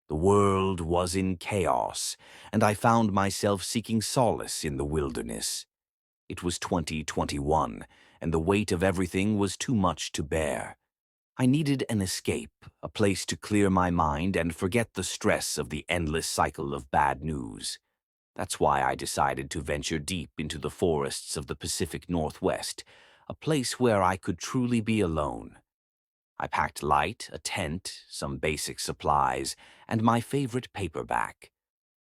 The world was in chaos, and I found myself seeking solace in the wilderness. It was 2021, and the weight of everything was too much to bear. I needed an escape, a place to clear my mind and forget the stress of the endless cycle of bad news. That's why I decided to venture deep into the forests of the Pacific Northwest, a place where I could truly be alone. I packed light, a tent, some basic supplies, and my favorite paperback.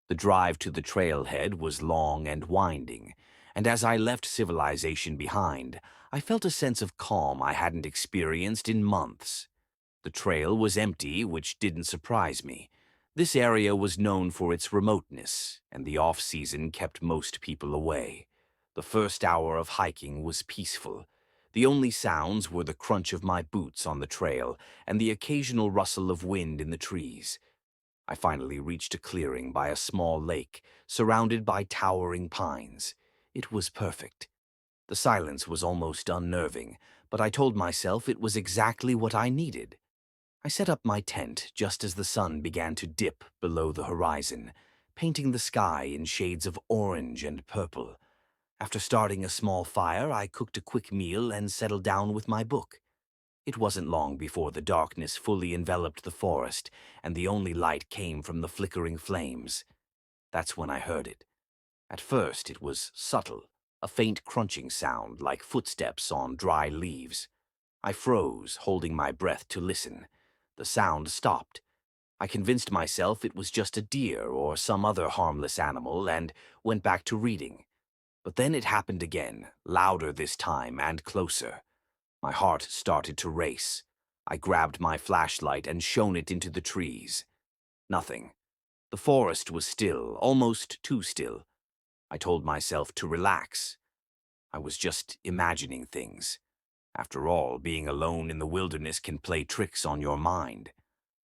The drive to the trailhead was long and winding, and as I left civilization behind, I felt a sense of calm I hadn't experienced in months. The trail was empty, which didn't surprise me. This area was known for its remoteness, and the off-season kept most people away. The first hour of hiking was peaceful. The only sounds were the crunch of my boots on the trail and the occasional rustle of wind in the trees. I finally reached a clearing by a small lake, surrounded by towering pines. It was perfect. The silence was almost unnerving, but I told myself it was exactly what I needed. I set up my tent just as the sun began to dip below the horizon, painting the sky in shades of orange and purple. After starting a small fire, I cooked a quick meal and settled down with my book. It wasn't long before the darkness fully enveloped the forest, and the only light came from the flickering flames. That's when I heard it. At first, it was subtle, a faint crunching sound like footsteps on dry leaves. I froze, holding my breath to listen. The sound stopped. I convinced myself it was just a deer or some other harmless animal and went back to reading. But then it happened again, louder this time and closer. My heart started to race. I grabbed my flashlight and shone it into the trees. Nothing. The forest was still, almost too still. I told myself to relax. I was just imagining things. After all, being alone in the wilderness can play tricks on your mind.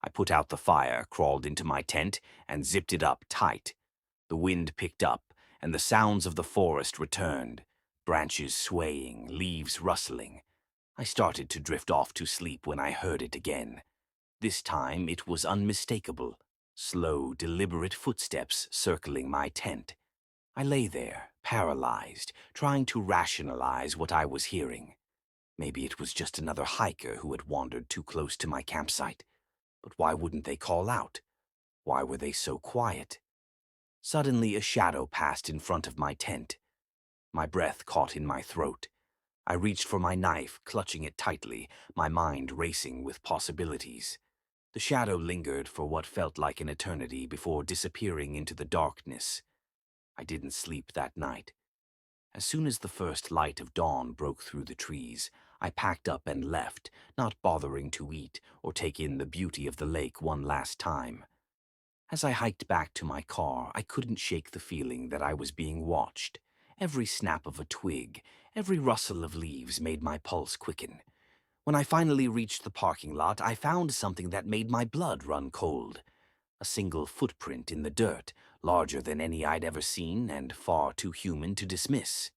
I put out the fire, crawled into my tent, and zipped it up tight. The wind picked up, and the sounds of the forest returned, branches swaying, leaves rustling. I started to drift off to sleep when I heard it again. This time it was unmistakable, slow, deliberate footsteps circling my tent. I lay there, paralyzed, trying to rationalize what I was hearing. Maybe it was just another hiker who had wandered too close to my campsite. But why wouldn't they call out? Why were they so quiet? Suddenly, a shadow passed in front of my tent. My breath caught in my throat. I reached for my knife, clutching it tightly, my mind racing with possibilities. The shadow lingered for what felt like an eternity before disappearing into the darkness. I didn't sleep that night. As soon as the first light of dawn broke through the trees, I packed up and left, not bothering to eat or take in the beauty of the lake one last time. As I hiked back to my car, I couldn't shake the feeling that I was being watched. Every snap of a twig, every rustle of leaves made my pulse quicken. When I finally reached the parking lot, I found something that made my blood run cold. A single footprint in the dirt, larger than any I'd ever seen and far too human to dismiss.